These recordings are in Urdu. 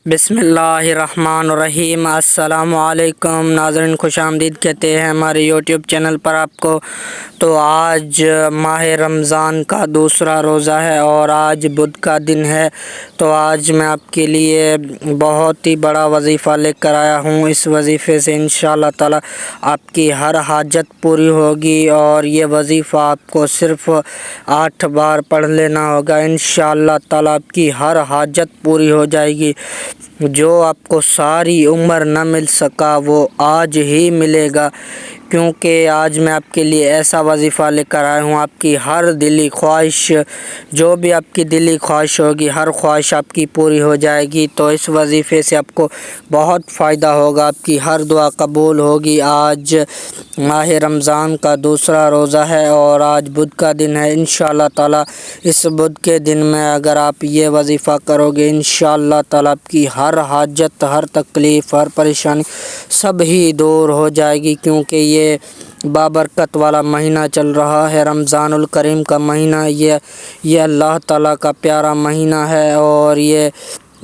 بسم اللہ الرحمن الرحیم۔ السلام علیکم ناظرین، خوش آمدید کہتے ہیں ہمارے یوٹیوب چینل پر آپ کو۔ تو آج ماہ رمضان کا دوسرا روزہ ہے اور آج بدھ کا دن ہے۔ تو آج میں آپ کے لیے بہت ہی بڑا وظیفہ لے کر آیا ہوں۔ اس وظیفے سے انشاءاللہ تعالی آپ کی ہر حاجت پوری ہوگی، اور یہ وظیفہ آپ کو صرف 8 بار پڑھ لینا ہوگا۔ انشاءاللہ تعالی آپ کی ہر حاجت پوری ہو جائے گی۔ جو آپ کو ساری عمر نہ مل سکا وہ آج ہی ملے گا، کیونکہ آج میں آپ کے لیے ایسا وظیفہ لے کر آیا ہوں۔ آپ کی ہر دلی خواہش، جو بھی آپ کی دلی خواہش ہوگی، ہر خواہش آپ کی پوری ہو جائے گی۔ تو اس وظیفے سے آپ کو بہت فائدہ ہوگا، آپ کی ہر دعا قبول ہوگی۔ آج ماہ رمضان کا دوسرا روزہ ہے اور آج بدھ کا دن ہے۔ انشاءاللہ تعالی اس بدھ کے دن میں اگر آپ یہ وظیفہ کرو گے، انشاءاللہ تعالی آپ کی ہر حاجت، ہر تکلیف، ہر پریشانی سب ہی دور ہو جائے گی، کیونکہ یہ بابرکت والا مہینہ چل رہا ہے، رمضان الکریم کا مہینہ۔ یہ اللہ تعالیٰ کا پیارا مہینہ ہے، اور یہ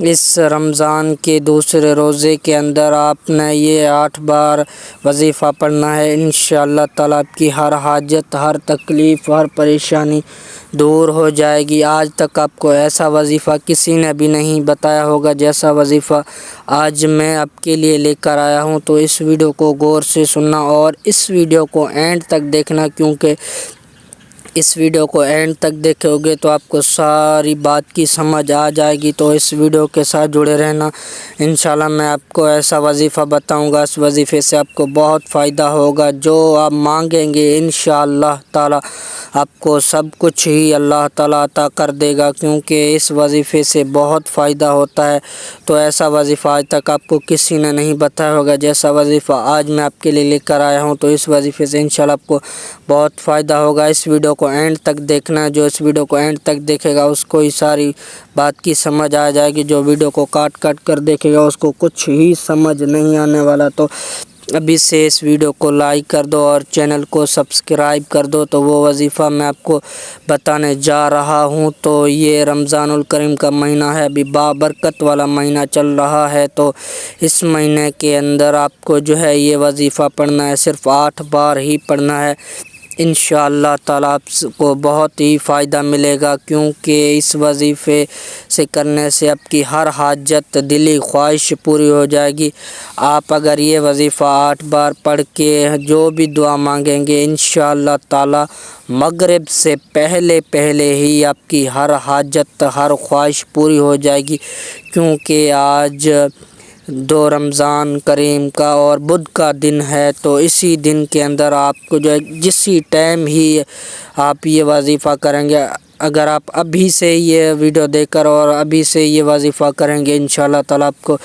اس رمضان کے دوسرے روزے کے اندر آپ نے یہ 8 بار وظیفہ پڑھنا ہے۔ انشاءاللہ تعالیٰ آپ کی ہر حاجت، ہر تکلیف، ہر پریشانی دور ہو جائے گی۔ آج تک آپ کو ایسا وظیفہ کسی نے بھی نہیں بتایا ہوگا جیسا وظیفہ آج میں آپ کے لیے لے کر آیا ہوں۔ تو اس ویڈیو کو غور سے سننا اور اس ویڈیو کو اینڈ تک دیکھنا، کیونکہ اس ویڈیو کو اینڈ تک دیکھو گے تو آپ کو ساری بات کی سمجھ آ جائے گی۔ تو اس ویڈیو کے ساتھ جڑے رہنا۔ انشاءاللہ میں آپ کو ایسا وظیفہ بتاؤں گا، اس وظیفے سے آپ کو بہت فائدہ ہوگا۔ جو آپ مانگیں گے انشاءاللہ تعالی آپ کو سب کچھ ہی اللہ تعالیٰ عطا کر دے گا، کیونکہ اس وظیفے سے بہت فائدہ ہوتا ہے۔ تو ایسا وظیفہ آج تک آپ کو کسی نے نہیں بتایا ہوگا جیسا وظیفہ آج میں آپ کے لیے لے کر آیا ہوں۔ تو اس وظیفے سے انشاءاللہ آپ کو بہت فائدہ ہوگا۔ اس ویڈیو کو اینڈ تک دیکھنا ہے، جو اس ویڈیو کو اینڈ تک دیکھے گا اس کو ہی ساری بات کی سمجھ آ جائے گی۔ جو ویڈیو کو کاٹ کر دیکھے گا اس کو کچھ ہی سمجھ نہیں آنے والا۔ تو ابھی سے اس ویڈیو کو لائک کر دو اور چینل کو سبسکرائب کر دو۔ تو وہ وظیفہ میں آپ کو بتانے جا رہا ہوں۔ تو یہ رمضان الکریم کا مہینہ ہے، ابھی بابرکت والا مہینہ چل رہا ہے۔ تو اس مہینے کے اندر آپ کو جو ہے یہ وظیفہ پڑھنا ہے، صرف 8 بار ہی پڑھنا ہے۔ انشاءاللہ تعالیٰ آپ کو بہت ہی فائدہ ملے گا، کیونکہ اس وظیفے سے کرنے سے آپ کی ہر حاجت، دلی خواہش پوری ہو جائے گی۔ آپ اگر یہ وظیفہ 8 بار پڑھ کے جو بھی دعا مانگیں گے، انشاءاللہ تعالیٰ مغرب سے پہلے ہی آپ کی ہر حاجت، ہر خواہش پوری ہو جائے گی، کیونکہ آج رمضان کریم کا اور بدھ کا دن ہے۔ تو اسی دن کے اندر آپ کو جو ہے جسی ٹائم ہی آپ یہ وظیفہ کریں گے، اگر آپ ابھی سے یہ ویڈیو دیکھ کر اور ابھی سے یہ وظیفہ کریں گے، انشاءاللہ تعالیٰ آپ کو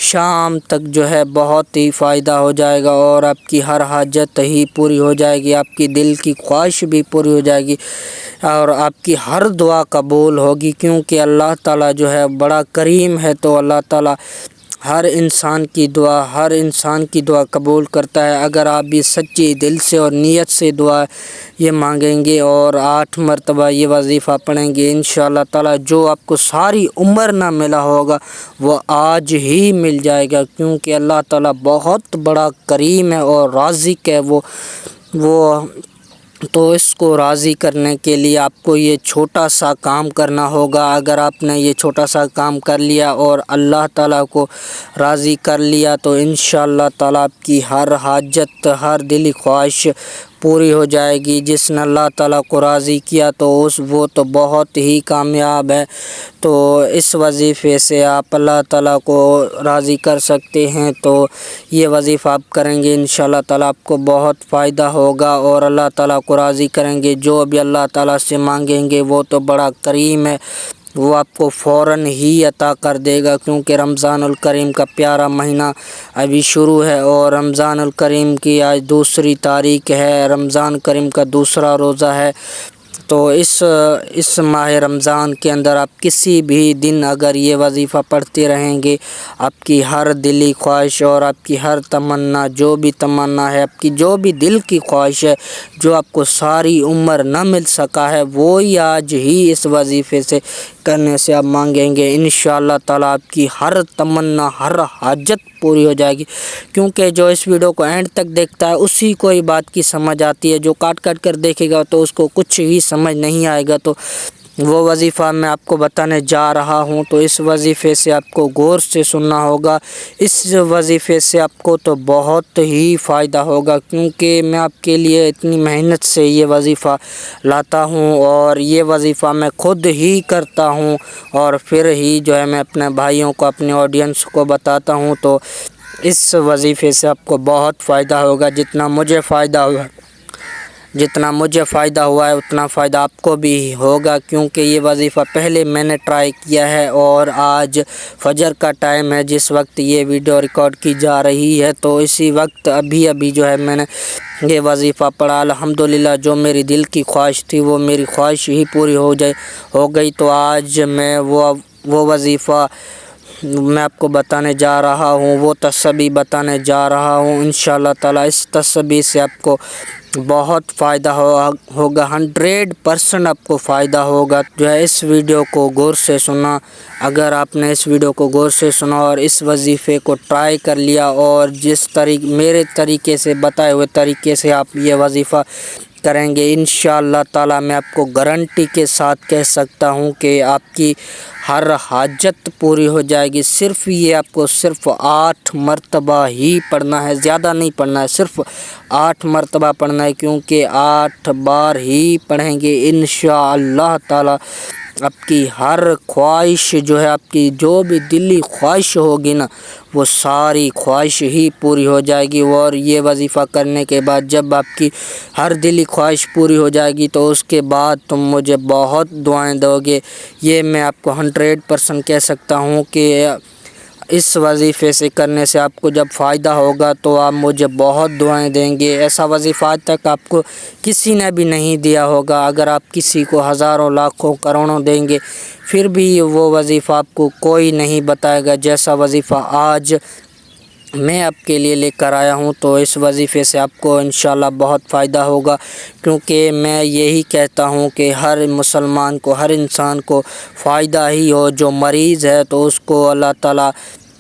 شام تک جو ہے بہت ہی فائدہ ہو جائے گا، اور آپ کی ہر حاجت ہی پوری ہو جائے گی، آپ کی دل کی خواہش بھی پوری ہو جائے گی، اور آپ کی ہر دعا قبول ہوگی، کیونکہ اللہ تعالیٰ جو ہے بڑا کریم ہے۔ تو اللہ تعالیٰ ہر انسان کی دعا قبول کرتا ہے۔ اگر آپ بھی سچی دل سے اور نیت سے دعا یہ مانگیں گے اور 8 مرتبہ یہ وظیفہ پڑھیں گے، انشاءاللہ تعالیٰ جو آپ کو ساری عمر نہ ملا ہوگا وہ آج ہی مل جائے گا، کیونکہ اللہ تعالیٰ بہت بڑا کریم ہے اور رازق ہے۔ تو اس کو راضی کرنے کے لیے آپ کو یہ چھوٹا سا کام کرنا ہوگا۔ اگر آپ نے یہ چھوٹا سا کام کر لیا اور اللہ تعالیٰ کو راضی کر لیا، تو انشاءاللہ تعالیٰ آپ کی ہر حاجت، ہر دلی خواہش پوری ہو جائے گی۔ جس نے اللہ تعالیٰ کو راضی کیا تو وہ تو بہت ہی کامیاب ہے۔ تو اس وظیفے سے آپ اللہ تعالیٰ کو راضی کر سکتے ہیں۔ تو یہ وظیفہ آپ کریں گے، انشاءاللہ تعالیٰ آپ کو بہت فائدہ ہوگا، اور اللہ تعالیٰ کو راضی کریں گے۔ جو بھی اللہ تعالیٰ سے مانگیں گے وہ تو بڑا کریم ہے، وہ آپ کو فوراً ہی عطا کر دے گا، کیونکہ رمضان الکریم کا پیارا مہینہ ابھی شروع ہے، اور رمضان الکریم کی آج 2 تاریخ ہے، رمضان کریم کا دوسرا روزہ ہے۔ تو اس ماہ رمضان کے اندر آپ کسی بھی دن اگر یہ وظیفہ پڑھتے رہیں گے، آپ کی ہر دلی خواہش اور آپ کی ہر تمنا، جو بھی تمنا ہے، آپ کی جو بھی دل کی خواہش ہے، جو آپ کو ساری عمر نہ مل سکا ہے، وہی آج ہی اس وظیفے سے کرنے سے آپ مانگیں گے، انشاءاللہ تعالیٰ آپ کی ہر تمنا، ہر حاجت پوری ہو جائے گی۔ کیونکہ جو اس ویڈیو کو اینڈ تک دیکھتا ہے اسی کو ہی بات کی سمجھ آتی ہے، جو کاٹ کر دیکھے گا تو اس کو کچھ ہی سمجھ نہیں آئے گا۔ تو وہ وظیفہ میں آپ کو بتانے جا رہا ہوں، تو اس وظیفے سے آپ کو غور سے سننا ہوگا۔ اس وظیفے سے آپ کو تو بہت ہی فائدہ ہوگا، کیونکہ میں آپ کے لیے اتنی محنت سے یہ وظیفہ لاتا ہوں، اور یہ وظیفہ میں خود ہی کرتا ہوں، اور پھر ہی جو ہے میں اپنے بھائیوں کو، اپنے آڈینس کو بتاتا ہوں۔ تو اس وظیفے سے آپ کو بہت فائدہ ہوگا، جتنا مجھے فائدہ ہوا ہے اتنا فائدہ آپ کو بھی ہوگا، کیونکہ یہ وظیفہ پہلے میں نے ٹرائی کیا ہے، اور آج فجر کا ٹائم ہے جس وقت یہ ویڈیو ریکارڈ کی جا رہی ہے، تو اسی وقت ابھی جو ہے میں نے یہ وظیفہ پڑھا۔ الحمدللہ جو میری دل کی خواہش تھی وہ میری خواہش ہی پوری ہو گئی۔ تو آج میں وہ وظیفہ میں آپ کو بتانے جا رہا ہوں، وہ تسبیح بتانے جا رہا ہوں، انشاءاللہ تعالیٰ اس تسبیح سے آپ کو بہت فائدہ ہوگا، 100% آپ کو فائدہ ہوگا۔ جو ہے اس ویڈیو کو غور سے سنا، اگر آپ نے اس ویڈیو کو غور سے سنا اور اس وظیفے کو ٹرائی کر لیا، اور جس میرے طریقے سے بتائے ہوئے طریقے سے آپ یہ وظیفہ کریں گے، انشاءاللہ تعالیٰ میں آپ کو گارنٹی کے ساتھ کہہ سکتا ہوں کہ آپ کی ہر حاجت پوری ہو جائے گی۔ آپ کو صرف 8 مرتبہ ہی پڑھنا ہے، زیادہ نہیں پڑھنا ہے، صرف 8 مرتبہ پڑھنا ہے، کیونکہ 8 بار ہی پڑھیں گے انشاءاللہ تعالیٰ آپ کی ہر خواہش جو ہے، آپ کی جو بھی دلی خواہش ہوگی نا، وہ ساری خواہش ہی پوری ہو جائے گی۔ اور یہ وظیفہ کرنے کے بعد جب آپ کی ہر دلی خواہش پوری ہو جائے گی تو اس کے بعد تم مجھے بہت دعائیں دو گے، یہ میں آپ کو 100% کہہ سکتا ہوں کہ اس وظیفے سے کرنے سے آپ کو جب فائدہ ہوگا تو آپ مجھے بہت دعائیں دیں گے۔ ایسا وظیفہ آج تک آپ کو کسی نے بھی نہیں دیا ہوگا، اگر آپ کسی کو ہزاروں، لاکھوں، کروڑوں دیں گے پھر بھی وہ وظیفہ آپ کو کوئی نہیں بتائے گا جیسا وظیفہ آج میں آپ کے لیے لے کر آیا ہوں۔ تو اس وظیفے سے آپ کو انشاءاللہ بہت فائدہ ہوگا، کیونکہ میں یہی کہتا ہوں کہ ہر مسلمان کو، ہر انسان کو فائدہ ہی ہو۔ جو مریض ہے تو اس کو اللہ تعالیٰ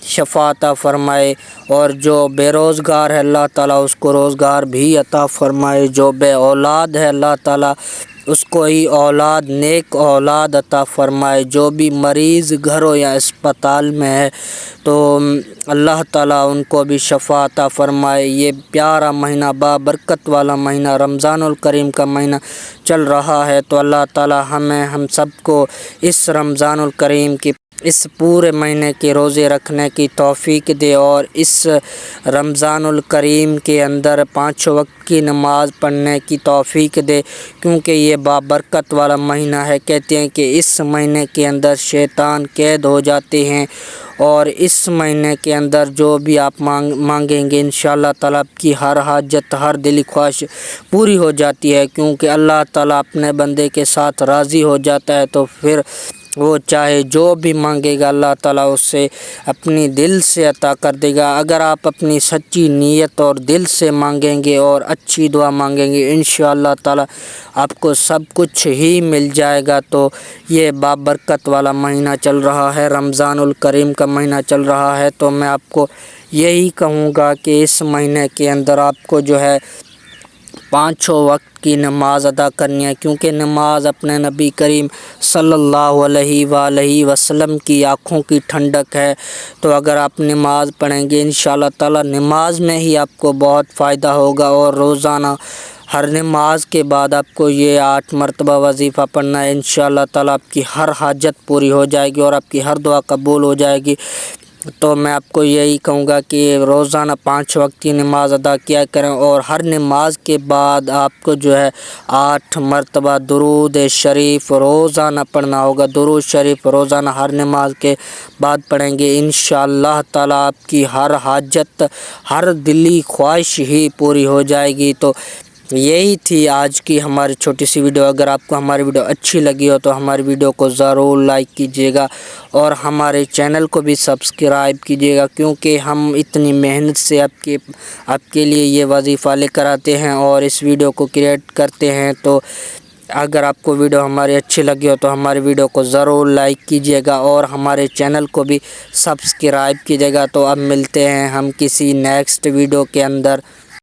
شفا عطا فرمائے، اور جو بے روزگار ہے اللہ تعالیٰ اس کو روزگار بھی عطا فرمائے، جو بے اولاد ہے اللہ تعالیٰ اس کو ہی اولاد، نیک اولاد عطا فرمائے، جو بھی مریض گھروں یا اسپتال میں ہے تو اللہ تعالیٰ ان کو بھی شفا عطا فرمائے۔ یہ پیارا مہینہ، بابرکت والا مہینہ رمضان الکریم کا مہینہ چل رہا ہے، تو اللہ تعالیٰ ہم سب کو اس رمضان الکریم کی، اس پورے مہینے کے روزے رکھنے کی توفیق دے، اور اس رمضان الکریم کے اندر 5 وقت کی نماز پڑھنے کی توفیق دے، کیونکہ یہ بابرکت والا مہینہ ہے۔ کہتے ہیں کہ اس مہینے کے اندر شیطان قید ہو جاتے ہیں، اور اس مہینے کے اندر جو بھی آپ مانگیں گے انشاءاللہ تعالیٰ آپ کی ہر حاجت، ہر دلی خواہش پوری ہو جاتی ہے، کیونکہ اللہ تعالیٰ اپنے بندے کے ساتھ راضی ہو جاتا ہے، تو پھر وہ چاہے جو بھی مانگے گا اللہ تعالیٰ اس سے اپنی دل سے عطا کر دے گا۔ اگر آپ اپنی سچی نیت اور دل سے مانگیں گے اور اچھی دعا مانگیں گے انشاءاللہ تعالیٰ آپ کو سب کچھ ہی مل جائے گا۔ تو یہ بابرکت والا مہینہ چل رہا ہے، رمضان الکریم کا مہینہ چل رہا ہے، تو میں آپ کو یہی کہوں گا کہ اس مہینے کے اندر آپ کو جو ہے 5 وقت کی نماز ادا کرنی ہے، کیونکہ نماز اپنے نبی کریم صلی اللہ علیہ وآلہ وسلم کی آنکھوں کی ٹھنڈک ہے۔ تو اگر آپ نماز پڑھیں گے انشاءاللہ تعالیٰ نماز میں ہی آپ کو بہت فائدہ ہوگا، اور روزانہ ہر نماز کے بعد آپ کو یہ 8 مرتبہ وظیفہ پڑھنا ہے، انشاءاللہ تعالیٰ آپ کی ہر حاجت پوری ہو جائے گی اور آپ کی ہر دعا قبول ہو جائے گی۔ تو میں آپ کو یہی کہوں گا کہ روزانہ 5 وقت کی نماز ادا کیا کریں، اور ہر نماز کے بعد آپ کو جو ہے 8 مرتبہ درود شریف روزانہ پڑھنا ہوگا۔ درود شریف روزانہ ہر نماز کے بعد پڑھیں گے انشاءاللہ تعالیٰ آپ کی ہر حاجت، ہر دلی خواہش ہی پوری ہو جائے گی۔ تو یہی تھی آج کی ہماری چھوٹی سی ویڈیو۔ اگر آپ کو ہماری ویڈیو اچھی لگی ہو تو ہماری ویڈیو کو ضرور لائک کیجیے گا اور ہمارے چینل کو بھی سبسکرائب کیجیے گا، کیونکہ ہم اتنی محنت سے آپ کے لیے یہ وظیفہ لے کر آتے ہیں اور اس ویڈیو کو کریٹ کرتے ہیں۔ تو اگر آپ کو ویڈیو ہماری اچھی لگی ہو تو ہماری ویڈیو کو ضرور لائک کیجیے گا اور ہمارے چینل کو بھی سبسکرائب کیجیے گا۔ تو اب ملتے ہیں ہم کسی نیکسٹ ویڈیو کے اندر۔